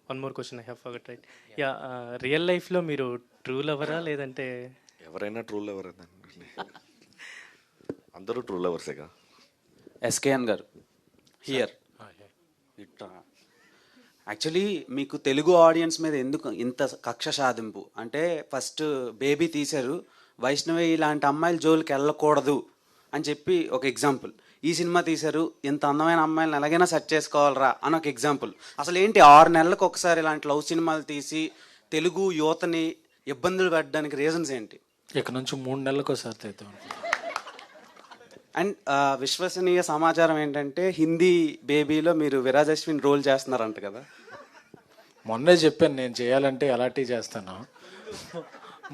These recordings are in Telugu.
One more question I have forgot right. Yeah, real లైఫ్లో మీరు ట్రూ లవరా లేదంటే? ఎవరైనా ట్రూ లవర్ అందరూ ట్రూ లవర్సేగా. SKN garu here. ఇట్లా యాక్చువల్లీ మీకు తెలుగు ఆడియన్స్ మీద ఎందుకు ఇంత కక్ష సాధింపు అంటే, ఫస్ట్ బేబీ తీశారు, వైష్ణవి ఇలాంటి అమ్మాయిల జోలికి వెళ్ళకూడదు అని చెప్పి ఒక ఎగ్జాంపుల్. ఈ సినిమా తీశారు, ఇంత అందమైన అమ్మాయిలను ఎలాగైనా సెట్ చేసుకోవాలరా అని ఒక ఎగ్జాంపుల్. అసలు ఏంటి 6 నెలలకు ఒకసారి ఇలాంటి లవ్ సినిమాలు తీసి తెలుగు యువతని ఇబ్బందులు పెట్టడానికి రీజన్స్ ఏంటి? ఇక నుంచి 3 నెలలకు ఒకసారి తెద్దాం. అండ్ విశ్వసనీయ సమాచారం ఏంటంటే హిందీ బేబీలో మీరు విరాజ్ అశ్విన్ రోల్ చేస్తున్నారంట కదా. మొన్నే చెప్పాను నేను చేయాలంటే అలాంటి చేస్తాను,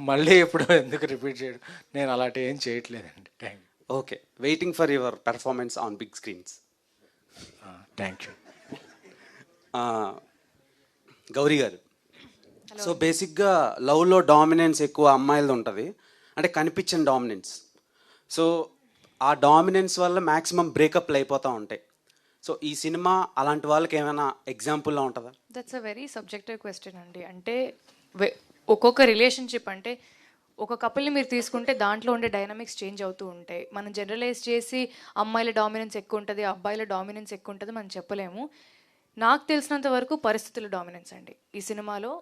మళ్ళీ ఇప్పుడు ఎందుకు రిపీట్ చేయడం, నేను అలాంటి ఏం చేయట్లేదండి. Thank you. Okay, waiting for your performance on big screens. Thank you. Gauri garu, so బేసిక్గా లవ్లో డామినెన్స్ ఎక్కువ అమ్మాయిలది ఉంటుంది, అంటే కనిపించని డామినెన్స్. సో ఆ డామినెన్స్ వల్ల మ్యాక్సిమం బ్రేకప్లు అయిపోతూ ఉంటాయి. సో ఈ సినిమా అలాంటి వాళ్ళకి ఏమైనా ఎగ్జాంపుల్లా ఉంటుందా? That's a very subjective question అండి. అంటే ఒక్కొక్క రిలేషన్షిప్, అంటే ఒక కపుల్ని మీరు తీసుకుంటే దాంట్లో ఉండే డైనమిక్స్ చేంజ్ అవుతూ ఉంటాయి. మనం జనరలైజ్ చేసి అమ్మాయిల డామినెన్స్ ఎక్కువ ఉంటుంది, అబ్బాయిల డామినెన్స్ ఎక్కువ ఉంటుంది మనం చెప్పలేము. నాకు తెలిసినంత వరకు పరిస్థితుల డామినెన్స్ అండి ఈ సినిమాలో.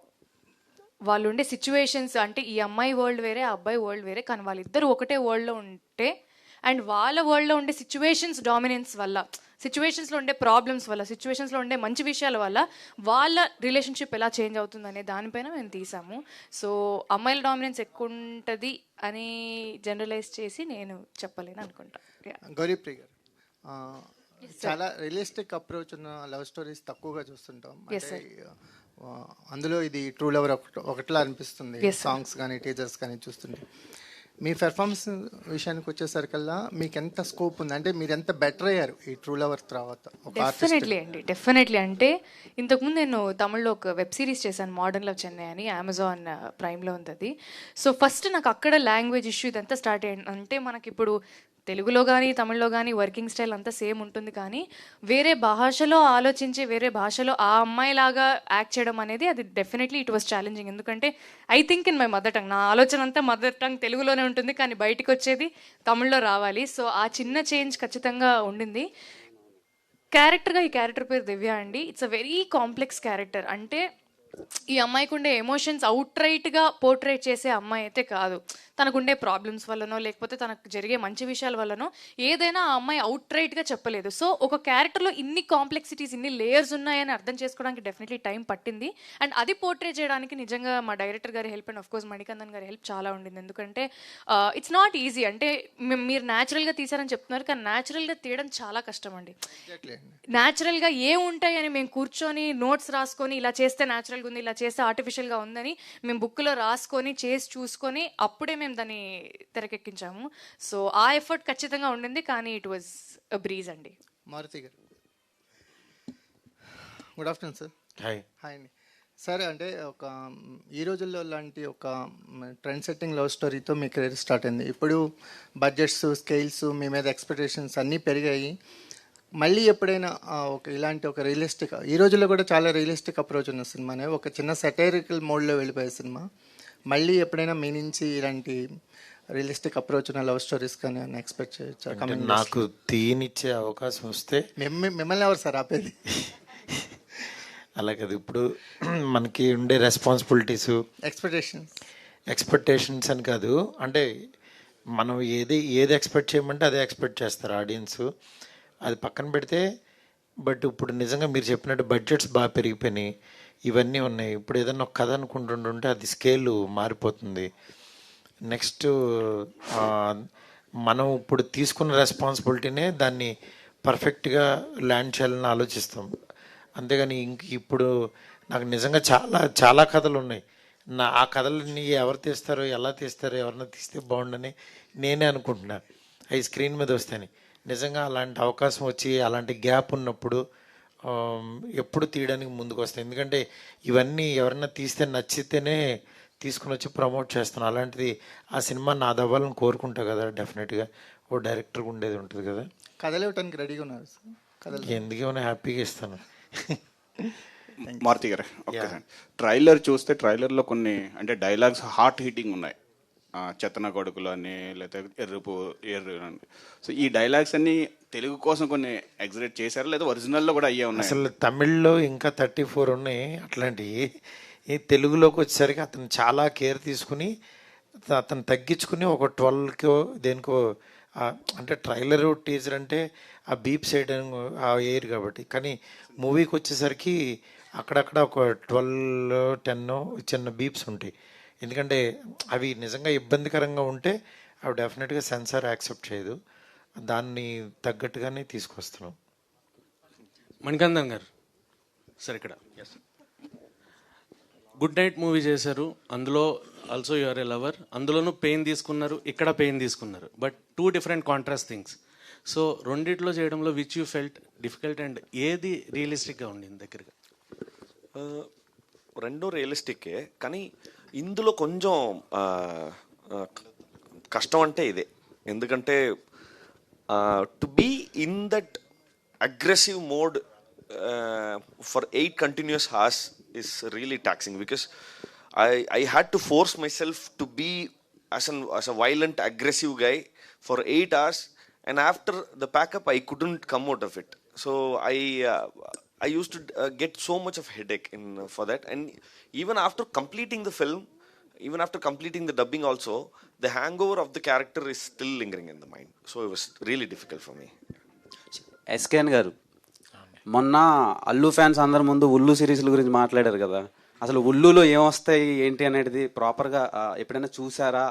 వాళ్ళు ఉండే సిచ్యువేషన్స్, అంటే ఈ అమ్మాయి వరల్డ్ వేరే, ఆ అబ్బాయి వరల్డ్ వేరే, కానీ వాళ్ళిద్దరూ ఒకటే వరల్డ్లో ఉంటే అండ్ వాళ్ళ వరల్డ్లో ఉండే సిచ్యువేషన్స్ డామినెన్స్ వల్ల, సిచ్యువేషన్స్లో ఉండే ప్రాబ్లమ్స్ వల్ల, సిచ్యువేషన్స్లో ఉండే మంచి విషయాల వల్ల వాళ్ళ రిలేషన్షిప్ ఎలా చేంజ్ అవుతుందనే దానిపైన మేము తీసాము. సో అమ్మాయిల డామినెన్స్ ఎక్కువ ఉంటుంది అని జనరలైజ్ చేసి నేను చెప్పలేను అనుకుంటా. గౌరీప్రియ గారు, చాలా రియలిస్టిక్ అప్రోచ్ ఉన్న లవ్ స్టోరీస్ తక్కువగా చూస్తుంటాం. అంటే అందులో ఇది ట్రూ లవర్ ఒకటిలా అనిపిస్తుంది, సాంగ్స్ కానీ టీజర్స్ కానీ చూస్తుంటే. మీ పెర్ఫార్మెన్స్ విషయానికి వచ్చేసరికల్లా మీకు ఎంత స్కోప్ ఉంది, అంటే మీరు ఎంత బెటర్ అయ్యారు ఈ ట్రూ లవర్ తర్వాత? డెఫినెట్లీ అండి, డెఫినెట్లీ. అంటే ఇంతకుముందు నేను తమిళ్లో ఒక వెబ్ సిరీస్ చేశాను, మోడర్న్ లవ్ చెన్నై అని, అమెజాన్ ప్రైమ్లో ఉంది అది. సో ఫస్ట్ నాకు అక్కడ లాంగ్వేజ్ ఇష్యూ ఇదంతా స్టార్ట్ అయ్యింది. అంటే మనకి ఇప్పుడు తెలుగులో కానీ తమిళ్లో కానీ వర్కింగ్ స్టైల్ అంతా సేమ్ ఉంటుంది, కానీ వేరే భాషలో ఆలోచించి వేరే భాషలో ఆ అమ్మాయిలాగా యాక్ట్ చేయడం అనేది అది డెఫినెట్లీ ఇట్ వాస్ ఛాలెంజింగ్. ఎందుకంటే I think in my mother tongue, నా ఆలోచన అంతా మదర్ టంగ్ తెలుగులోనే ఉంటుంది, కానీ బయటకు వచ్చేది తమిళ్లో రావాలి. సో ఆ చిన్న చేంజ్ ఖచ్చితంగా ఉండింది. క్యారెక్టర్గా ఈ క్యారెక్టర్ పేరు దివ్య అండి. It's a very complex character. అంటే ఈ అమ్మాయికి ఉండే ఎమోషన్స్ అవుట్ రైట్గా పోర్ట్రేట్ చేసే అమ్మాయి అయితే కాదు. తనకుండే ప్రాబ్లమ్స్ వల్లనో లేకపోతే తనకు జరిగే మంచి విషయాల వల్లనో ఏదైనా ఆ అమ్మాయి అవుట్ రైట్గా చెప్పలేదు. సో ఒక క్యారెక్టర్లో ఇన్ని కాంప్లెక్సిటీస్, ఇన్ని లేయర్స్ ఉన్నాయని అర్థం చేసుకోవడానికి డెఫినెట్లీ టైం పట్టింది. అండ్ అది పోర్ట్రేట్ చేయడానికి నిజంగా మా డైరెక్టర్ గారి హెల్ప్ అండ్ ఆఫ్కోర్స్ మణికందన్ గారి హెల్ప్ చాలా ఉండింది. ఎందుకంటే ఇట్స్ నాట్ ఈజీ. అంటే మీరు న్యాచురల్గా తీసారని చెప్తున్నారు, కానీ న్యాచురల్గా తీయడం చాలా కష్టం అండి. న్యాచురల్గా ఏముంటాయి అని మేము కూర్చొని నోట్స్ రాసుకొని ఇలా చేస్తే న్యాచురల్గా ఉంది, ఇలా చేస్తే ఆర్టిఫిషియల్గా ఉందని మేము బుక్లో రాసుకొని చేసి చూసుకొని అప్పుడే మేము దాన్ని తెరకెక్కించాము. సో ఆ ఎఫర్ట్ ఖచ్చితంగా ఉండింది, కానీ ఇట్ వాజ్ అ బ్రీజ్ అండి. మారుతి గారు, good afternoon sir. Hi. Hi అండి. సరే, అంటే ఒక ఈ రోజుల్లో లాంటి ఒక ట్రెండ్ సెట్టింగ్ లవ్ స్టోరీతో మీ కెరీర్ స్టార్ట్ అయింది. ఇప్పుడు బడ్జెట్స్, స్కేల్స్, మీ మీద ఎక్స్పెక్టేషన్స్ అన్నీ పెరిగాయి. మళ్ళీ ఎప్పుడైనా ఒక ఇలాంటి ఒక రియలిస్టిక్, ఈ రోజుల్లో కూడా చాలా రియలిస్టిక్ అప్రోచ్ ఉన్న సినిమానే, ఒక చిన్న సెటైరికల్ మోడ్లో వెళ్ళిపోయే సినిమా, మళ్ళీ ఎప్పుడైనా మీ నుంచి ఇలాంటి రియలిస్టిక్ అప్రోచ్ ఉన్న లవ్ స్టోరీస్ కానీ ఎక్స్పెక్ట్ చేయొచ్చా? నాకు తీనిచ్చే అవకాశం వస్తే. మిమ్మల్ని ఎవరు సార్ ఆపేది? అలా కదా, ఇప్పుడు మనకి ఉండే రెస్పాన్సిబిలిటీస్, ఎక్స్పెక్టేషన్స్ అని కాదు, అంటే మనం ఏది ఎక్స్పెక్ట్ చేయమంటే అదే ఎక్స్పెక్ట్ చేస్తారు ఆడియన్స్. అది పక్కన పెడితే, బట్ ఇప్పుడు నిజంగా మీరు చెప్పినట్టు బడ్జెట్స్ బాగా పెరిగిపోయినాయి, ఇవన్నీ ఉన్నాయి. ఇప్పుడు ఏదన్నా ఒక కథ అనుకుంటుంటే అది స్కేల్ మారిపోతుంది. నెక్స్ట్ మనం ఇప్పుడు తీసుకున్న రెస్పాన్సిబిలిటీనే దాన్ని పర్ఫెక్ట్గా ల్యాండ్ చేయాలని ఆలోచిస్తాం. అంతేగాని ఇప్పుడు నాకు నిజంగా చాలా చాలా కథలు ఉన్నాయి. ఆ కథలన్నీ ఎవరు తీస్తారో, ఎలా తీస్తారో, ఎవరన్నా తీస్తే బాగుండని నేనే అనుకుంటున్నా అవి స్క్రీన్ మీద వస్తాయని. నిజంగా అలాంటి అవకాశం వచ్చి అలాంటి గ్యాప్ ఉన్నప్పుడు ఎప్పుడు తీయడానికి ముందుకు వస్తాయి. ఎందుకంటే ఇవన్నీ ఎవరన్నా తీస్తే నచ్చితేనే తీసుకుని వచ్చి ప్రమోట్ చేస్తాను. అలాంటిది ఆ సినిమా నాది అవ్వాలని కోరుకుంటా కదా, డెఫినెట్గా ఓ డైరెక్టర్గా ఉండేది ఉంటుంది కదా. కథలు ఇవ్వడానికి రెడీగా ఉన్నారు సార్? ఎందుకేమైనా హ్యాపీగా ఇస్తాను. మారుతి గారు ఓకే సార్. ట్రైలర్ చూస్తే ట్రైలర్లో కొన్ని అంటే డైలాగ్స్ హార్ట్ హిట్టింగ్ ఉన్నాయి. చెత్తన కొడుకులు అని లేకపోతే ఎర్రు అని. సో ఈ డైలాగ్స్ అన్ని తెలుగు కోసం కొన్ని ఎగ్జిక్యూట్ చేశారు లేదా ఒరిజినల్లో కూడా అయ్యే ఉన్నాయి? అసలు తమిళ్లో ఇంకా 34 ఉన్నాయి అట్లాంటివి. ఈ తెలుగులోకి వచ్చేసరికి అతను చాలా కేర్ తీసుకుని అతను తగ్గించుకుని ఒక 12కో దేనికో అంటే ట్రైలర్ టీజర్ అంటే ఆ బీప్ సైడ్ ఆ ఎయిర్ కాబట్టి, కానీ మూవీకి వచ్చేసరికి అక్కడక్కడ ఒక 12-10 చిన్న బీప్స్ ఉంటాయి. ఎందుకంటే అవి నిజంగా ఇబ్బందికరంగా ఉంటే అవి డెఫినెట్గా సెన్సార్ యాక్సెప్ట్ చేయదు. దాన్ని తగ్గట్టుగానే తీసుకొస్తున్నాం. మణికందన్ గారు సార్ ఇక్కడ గుడ్ నైట్ మూవీ చేశారు, అందులో ఆల్సో యువర్ ఎ లవర్, అందులోనూ పెయిన్ తీసుకున్నారు, ఇక్కడ పెయిన్ తీసుకున్నారు, but 2 different contrast things. So రెండిట్లో చేయడంలో which you felt difficult and ఏది రియలిస్టిక్గా ఉండింది దగ్గరగా? రెండూ రియలిస్టిక్కే, కానీ ఇందులో కొంచెం కష్టం అంటే ఇదే. ఎందుకంటే to be in that aggressive mode for 8 continuous hours is really taxing, because I had to force myself to be as a violent, aggressive guy for 8 hours, and after the pack-up, I couldn't come out of it. So I used to get so much of headache for that, and even after completing the film, even after completing the dubbing also, the hangover of the character is still lingering in the mind. So it was really difficult for me. SKN గారు, మొన్న అల్లు ఫ్యాన్స్ అందరి ముందు ఉల్లు సిరీస్ల గురించి మాట్లాడారు కదా. అసలు ఉల్లులో ఏమొస్తాయి ఏంటి అనేది ప్రాపర్గా ఎప్పుడైనా చూసారా?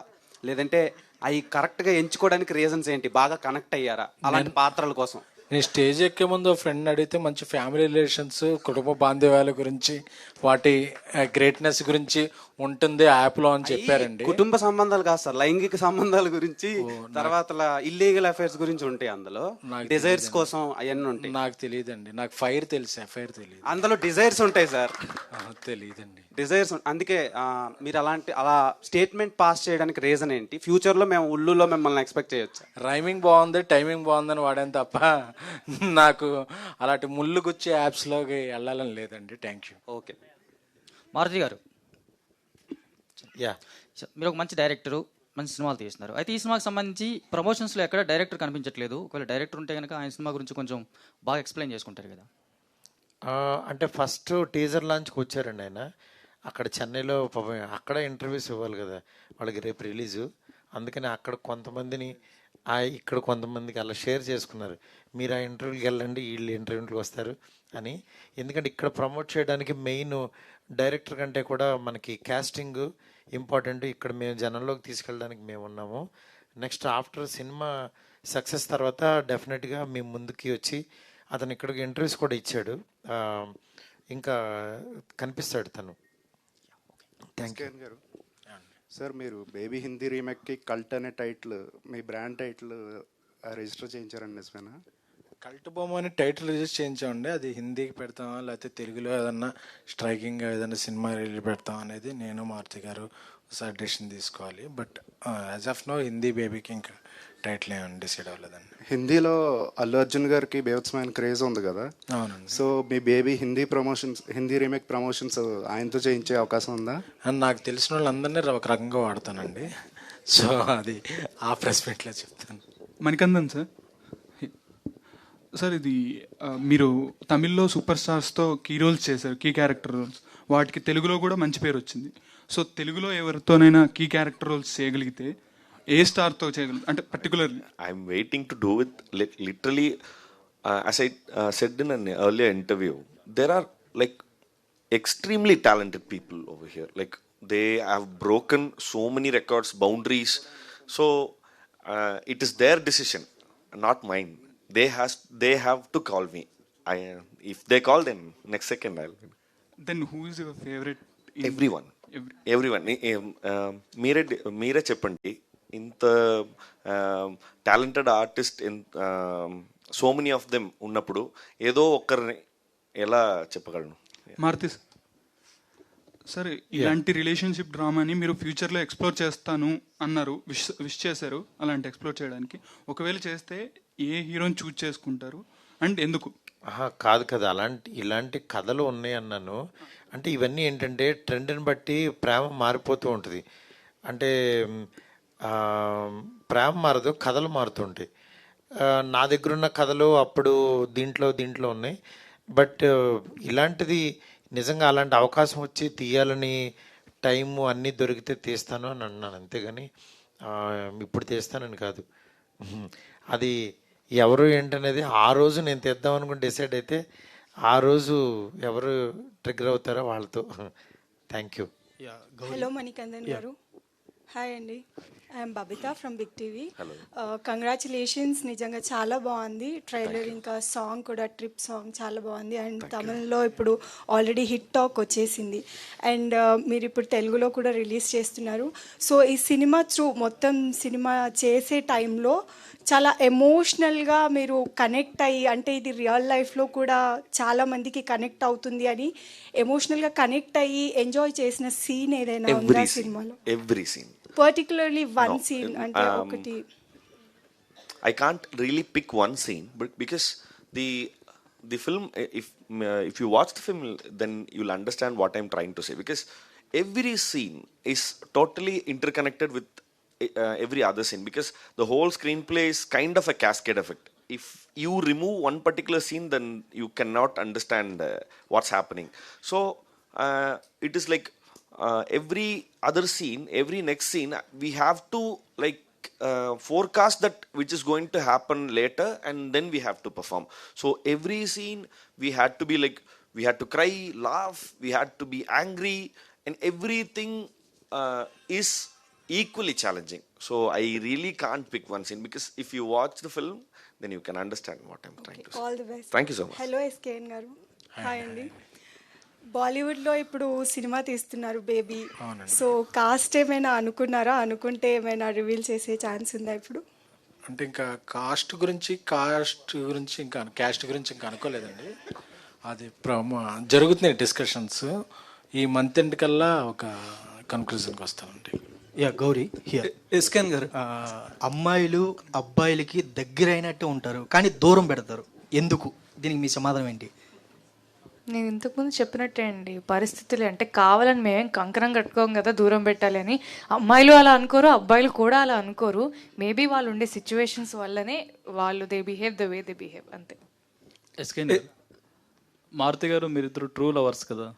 లేదంటే అవి కరెక్ట్గా ఎంచుకోవడానికి రీజన్స్ ఏంటి? బాగా కనెక్ట్ అయ్యారా అలాంటి పాత్రల కోసం? నేను స్టేజ్ ఎక్కే ముందు ఫ్రెండ్ అడిగితే మంచి ఫ్యామిలీ రిలేషన్స్, కుటుంబ బాంధవ్యాల గురించి, వాటి గ్రేట్నెస్ గురించి ఉంటుంది యాప్లో అని చెప్పారండి. కుటుంబ సంబంధాలు కాదు సార్, లైంగిక సంబంధాల గురించి, తర్వాత ఇల్లీగల్ అఫైర్స్ గురించి ఉంటాయి అందులో. డిజైర్స్ కోసం అవన్నీ ఉంటాయి. నాకు తెలియదండి, నాకు ఫైర్ తెలుసు, ఎఫ్ఐఆర్ తెలియదు. అందులో డిజైర్స్ ఉంటాయి సార్. తెలియదండి డిజైర్స్. అందుకే మీరు అలా స్టేట్మెంట్ పాస్ చేయడానికి రీజన్ ఏంటి? ఫ్యూచర్లో మేము ఉల్లులో మిమ్మల్ని ఎక్స్పెక్ట్ చేయొచ్చు. రైమింగ్ బాగుంది, టైమింగ్ బాగుందని వాడాను తప్ప నాకు అలాంటి ముళ్ళు గుచ్చే యాప్స్లోకి వెళ్ళాలని లేదండి. Thank you. ఓకే. మారుతి గారు, యా, మీరు ఒక మంచి డైరెక్టరు, మంచి సినిమాలు తీస్తున్నారు. అయితే ఈ సినిమాకి సంబంధించి ప్రమోషన్స్లో ఎక్కడ డైరెక్టర్ కనిపించట్లేదు. ఒకవేళ డైరెక్టర్ ఉంటే కనుక ఆయన సినిమా గురించి కొంచెం బాగా ఎక్స్ప్లెయిన్ చేసుకుంటారు కదా. అంటే ఫస్ట్ టీజర్ లాంచ్కి వచ్చారండి ఆయన. అక్కడ చెన్నైలో పాపం అక్కడ ఇంటర్వ్యూస్ ఇవ్వాలి కదా వాళ్ళకి, రేపు రిలీజు. అందుకని అక్కడ కొంతమందిని ఇక్కడ కొంతమందికి అలా షేర్ చేసుకున్నారు, మీరు ఆ ఇంటర్వ్యూకి వెళ్ళండి, వీళ్ళు ఇంటర్వ్యూకి వస్తారు అని. ఎందుకంటే ఇక్కడ ప్రమోట్ చేయడానికి మెయిన్ డైరెక్టర్ కంటే కూడా మనకి కాస్టింగ్ ఇంపార్టెంట్. ఇక్కడ మేము జనంలోకి తీసుకెళ్ళడానికి మేము ఉన్నాము. నెక్స్ట్ ఆఫ్టర్ సినిమా సక్సెస్ తర్వాత డెఫినెట్గా మేము ముందుకి వచ్చి అతను ఇక్కడికి ఇంటర్వ్యూస్ కూడా ఇచ్చాడు, ఇంకా కనిపిస్తాడు తను. థ్యాంక్ యూ గారు. సార్, మీరు బేబీ హిందీ రీమేక్కి కల్ట్ అనే టైటిల్, మీ బ్రాండ్ టైటిల్ రిజిస్టర్ చేయించారండి, నిజమేనా? కల్ట్ బొమ్మ అని టైటిల్ రిజిస్టర్ చేయించామండి. అది హిందీకి పెడతామా లేకపోతే తెలుగులో ఏదన్నా స్ట్రైకింగ్ ఏదైనా సినిమా రిలీజ్ పెడతాం అనేది నేను మారుతి గారు ఒకసారి డెసిషన్ తీసుకోవాలి. But as of now Hindi బేబీకి ఇంకా టైటిల్ ఏమైనా డిసైడ్ అవ్వలేదండి. హిందీలో అల్లు అర్జున్ గారికి బేవత్సమైన క్రేజ్ ఉంది కదా. అవునండి. సో మీ బేబీ హిందీ రీమేక్ ప్రమోషన్స్ ఆయనతో చేయించే అవకాశం ఉందా? అని నాకు తెలిసిన వాళ్ళందరినీ ఒక రకంగా వాడతానండి. సో అది ఆ ప్రెస్ మీట్లో చెప్తాను. మణికందన్ సార్, ఇది మీరు తమిళ్లో సూపర్ స్టార్స్తో కీ రోల్స్ చేశారు, కీ క్యారెక్టర్ రోల్స్. వాటికి తెలుగులో కూడా మంచి పేరు వచ్చింది. సో తెలుగులో ఎవరితోనైనా కీ క్యారెక్టర్ రోల్స్ చేయగలిగితే ఏ స్టార్తో చేయగలరు అంటే particularly? I'm waiting to do it literally, as I said in an earlier interview, there are like extremely talented people over here. Like they have broken so many records, boundaries. So it is their decision, not mine. They have to call me. If they call, then next second I'll. Then who is your favorite? Everyone. మీరే చెప్పండి, ఇంత talented artist so many of them ఉన్నప్పుడు ఏదో ఒక్కరిని ఎలా చెప్పగలను? మారుతి సార్, ఇలాంటి రిలేషన్షిప్ డ్రామాని మీరు ఫ్యూచర్లో ఎక్స్ప్లోర్ చేస్తాను అన్నారు, విష్ చేశారు అలాంటి ఎక్స్ప్లోర్ చేయడానికి. ఒకవేళ చేస్తే ఏ హీరోని చూజ్ చేసుకుంటారు అండ్ ఎందుకు? ఆహా! కాదు కదా! ఇలాంటి కథలు ఉన్నాయన్నాను. అంటే ఇవన్నీ ఏంటంటే ట్రెండ్‌ని బట్టి ప్రేమ మారిపోతూ ఉంటది. అంటే ప్రేమ మారదు, కథలు మారుతుంటాయి. నా దగ్గరున్న కథలు అప్పుడు దీంట్లో ఉన్నాయి. బట్ ఇలాంటిది నిజంగా అలాంటి అవకాశం వచ్చి తీయాలని టైము అన్నీ దొరికితే తీస్తాను అని అన్నాను. అంతేగాని ఇప్పుడు తీస్తానని కాదు. అది ఎవరు ఏంటనేది ఆ రోజు నేను తీద్దాం అనుకుని డిసైడ్ అయితే ఆ రోజు ఎవరు ట్రిగ్గర్ అవుతారో వాళ్ళతో. Thank you. Hello Manikandan garu. Hi అండి, I'm Babita from Big TV. Congratulations, నిజంగా చాలా బాగుంది ట్రైలర్, ఇంకా సాంగ్ కూడా ట్రిప్ సాంగ్ చాలా బాగుంది. అండ్ తమిళ్లో ఇప్పుడు ఆల్రెడీ హిట్ టాక్ వచ్చేసింది. అండ్ మీరు ఇప్పుడు తెలుగులో కూడా రిలీజ్ చేస్తున్నారు. సో ఈ సినిమా త్రూ మొత్తం సినిమా చేసే టైంలో చాలా ఎమోషనల్గా మీరు కనెక్ట్ అయ్యి, అంటే ఇది రియల్ లైఫ్లో కూడా చాలా మందికి కనెక్ట్ అవుతుంది అని ఎమోషనల్గా కనెక్ట్ అయ్యి ఎంజాయ్ చేసిన సీన్ ఏదైనా ఉందా సినిమాలో? Every scene. Particularly one scene అంటే ఒకటి. I can't really pick one scene, but because the film, if you watch the film, then you'll understand what I'm trying to say. Because every scene is totally interconnected with every other scene. Because the whole screenplay is kind of a cascade effect. If you remove one particular scene, then you cannot understand what's happening. So it is like every other scene, every next scene, we have to like forecast that which is going to happen later, and then we have to perform. So every scene we had to be like, we had to cry, laugh, we had to be angry, and everything is equally challenging. So I really can't pick one scene, because if you watch the film, then you can understand what I'm trying to say. All the best. Thank you so much. Hello SKN గారు. హాయ్ అండి. బాలీవుడ్లో ఇప్పుడు సినిమా తీస్తున్నారు బేబీ. సో కాస్ట్ ఏమైనా అనుకున్నారా? అనుకుంటే ఏమైనా రివీల్ చేసే ఛాన్స్ ఉందా ఇప్పుడు? అంటే ఇంకా కాస్ట్ గురించి ఇంకా క్యాస్ట్ గురించి ఇంకా అనుకోలేదండి. అది జరుగుతున్నాయి డిస్కషన్స్. ఈ మంత్ ఎండ్ కల్లా ఒక కన్క్లూజన్కి వస్తామండి. Yeah Gauri here. ఎస్కెన్ గారు, అమ్మాయిలు అబ్బాయిలకి దగ్గరైనట్టు ఉంటారు కానీ దూరం పెడతారు, ఎందుకు? దీనికి మీ సమాధానం ఏంటి? నేను ఇంతకుముందు చెప్పినట్టే అండి, పరిస్థితులే. అంటే కావాలని మేమేం కంకణం కట్టుకోం కదా దూరం పెట్టాలి అని. అమ్మాయిలు అలా అనుకోరు, అబ్బాయిలు కూడా అలా అనుకోరు. మేబీ వాళ్ళు ఉండే సిచ్యువేషన్స్ వల్లనే వాళ్ళు they behave the way they behave, అంతే. ఎస్కేన్ మారుతి గారు, మీరిద్దరు ట్రూ లవర్స్ కదా.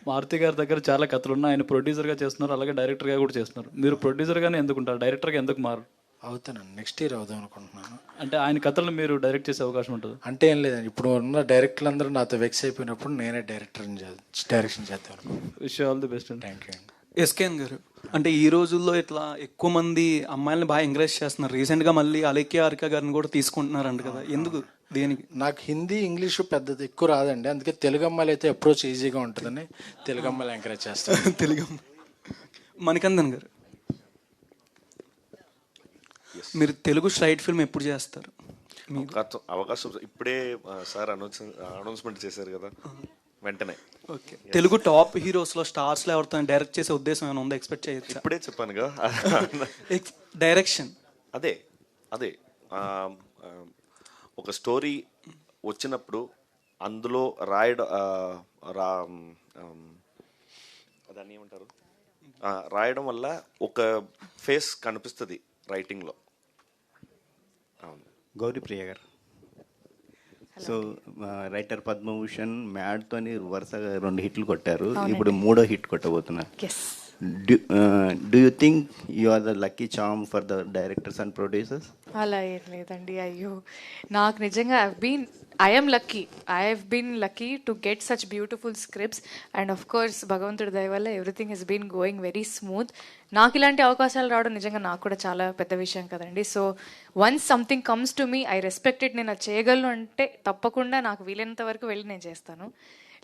మారుతి గారి దగ్గర చాలా కథలు ఉన్నాయి. ఆయన ప్రొడ్యూసర్గా చేస్తున్నారు, అలాగే డైరెక్టర్గా కూడా చేస్తున్నారు. మీరు ప్రొడ్యూసర్గానే ఎందుకుంటారు, డైరెక్టర్గా ఎందుకు మారు? అవుతానండి, నెక్స్ట్ ఇయర్ అవుదాం అనుకుంటున్నాను. అంటే ఆయన కథలు మీరు డైరెక్ట్ చేసే అవకాశం ఉంటుంది? అంటే ఏం లేదండి, ఇప్పుడు ఉన్న డైరెక్టర్లు అందరూ నాతో వెక్స్ అయిపోయినప్పుడు నేనే డైరెక్షన్ చేద్దాం. విష్ ఆల్ ది బెస్ట్ అండి. థ్యాంక్ యూ అండి. ఎస్కేన్ గారు, అంటే ఈ రోజుల్లో ఇట్లా ఎక్కువ మంది అమ్మాయిలను బాగా ఎంకరేజ్ చేస్తున్నారు. రీసెంట్గా మళ్ళీ అలేఖ్య హారిక గారిని కూడా తీసుకుంటున్నారంట కదా, ఎందుకు? దేనికి? నాకు హిందీ ఇంగ్లీషు పెద్దది ఎక్కువ రాదండి, అందుకే తెలుగు అమ్మాయిలు అయితే అప్రోచ్ ఈజీగా ఉంటుందని తెలుగు అమ్మాయిలు ఎంకరేజ్ చేస్తాను. తెలుగు మణికందన్ గారు, మీరు తెలుగు స్ట్రైట్ ఫిల్మ్ ఎప్పుడు చేస్తారు? అవకాశం ఇప్పుడే సార్ అనౌన్స్మెంట్ చేశారు కదా, వెంటనే. ఓకే, తెలుగు టాప్ హీరోస్లో స్టార్స్లో ఎవరితో డైరెక్ట్ చేసే ఉద్దేశం ఏమైనా ఉందా? ఎక్స్పెక్ట్ చేయొచ్చు? ఇప్పుడే చెప్పానుగా డైరెక్షన్. అదే ఒక స్టోరీ వచ్చినప్పుడు అందులో దాన్ని ఏమంటారు, రాయడం వల్ల ఒక ఫేస్ కనిపిస్తుంది రైటింగ్లో. అవును. గౌరీప్రియ గారు, సో రైటర్ పద్మభూషణ్ మ్యాడ్తోని వరుసగా 2 హిట్లు కొట్టారు, ఇప్పుడు 3వ హిట్ కొట్టబోతున్నారు. Do you think you are the lucky charm for the directors and producers? అలా ఏం లేదండి. అయ్యో, నాకు నిజంగా I have been lucky to get such beautiful scripts. And of course భగవంతుడి దయ వల్ల everything has been going very smooth. నాకు ఇలాంటి అవకాశాలు రావడం నిజంగా నాకు కూడా చాలా పెద్ద విషయం కదండి. So once something comes to me, I respect it. నేను అది చేయగలను అంటే తప్పకుండా నాకు వీలైనంత వరకు వెళ్ళి నేను చేస్తాను.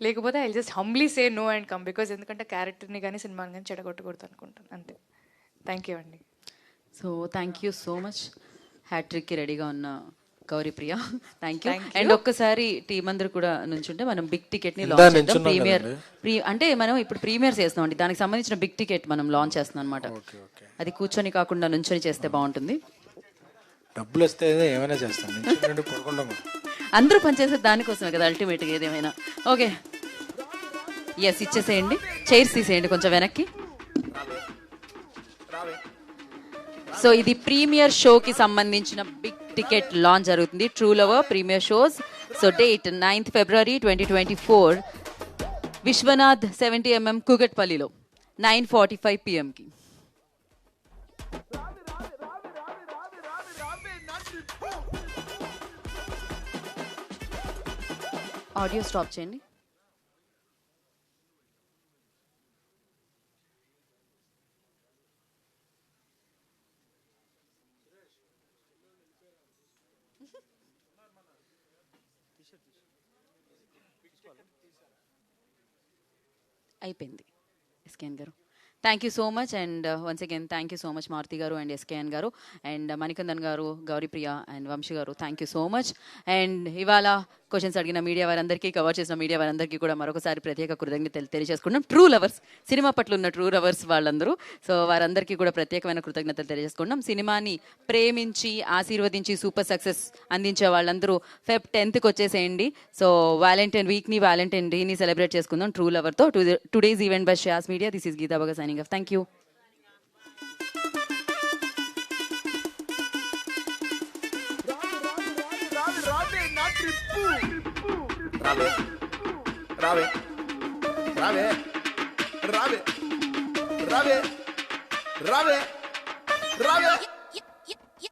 లేకపోతే I just humbly say no and come, because ఎందుకంటే క్యారెక్టర్ని కానీ సినిమాని కానీ చెడగొట్టకూడదు అనుకుంటాను, అంతే. థ్యాంక్ యూ అండి. So thank you so much. హ్యాట్రిక్కి రెడీగా ఉన్న గౌరీప్రియ, థ్యాంక్ యూ. అండ్ ఒక్కసారి టీం అందరూ కూడా నుంచుంటే మనం బిగ్ టికెట్ ని లాంచ్ చేద్దాం. ప్రీమియర్ అంటే మనం ఇప్పుడు ప్రీమియర్ చేస్తాం అండి, దానికి సంబంధించిన బిగ్ టికెట్ మనం లాంచ్ చేస్తున్నాం అనమాట. అది కూర్చొని కాకుండా నుంచొని చేస్తే బాగుంటుంది. డబ్బులు వస్తే ఏమైనా చేస్తాం. అందరూ పనిచేసే దానికోసమే కదా అల్టిమేట్గా ఏదేమైనా. ఓకే, ఎస్, ఇచ్చేసేయండి. చైర్స్ తీసేయండి కొంచెం వెనక్కి. సో ఇది ప్రీమియర్ షోకి సంబంధించిన బిగ్ టికెట్ లాంచ్ జరుగుతుంది. True lover premiere shows. So date 9th February 2024, Viswanath 70mm కూకట్పల్లిలో 9:45 PM. ఆడియో స్టాప్ చేయండి. అయిపోయింది. SKN garu, thank you so much. And once again thank you so much Maruthi garu and SKN garu and Manikandan garu, Gauripriya and Vamsi garu, thank you so much. And ఇవాళ క్వశ్చన్స్ అడిగిన మీడియా వారందరికీ, కవర్ చేసిన మీడియా వారందరికీ కూడా మరొకసారి ప్రత్యేక కృతజ్ఞతలు తెలియజేసుకుంటున్నాం. ట్రూ లవర్స్, సినిమా పట్ల ఉన్న ట్రూ లవర్స్ వాళ్ళందరూ. సో వారందరికీ కూడా ప్రత్యేకమైన కృతజ్ఞతలు తెలియజేసుకుంటున్నాం. సినిమాని ప్రేమించి ఆశీర్వదించి సూపర్ సక్సెస్ అందించే వాళ్ళందరూ Feb 10th వచ్చేసేయండి. సో వ్యాలంటైన్ వీక్ని, వ్యాలంటైన్ డేని సెలబ్రేట్ చేసుకుందాం ట్రూ లవర్తో. Today's event by Shreyas media. This is Geetha Baga signing of. Thank you. రావే రావే రావే రావే రావే రావే రావే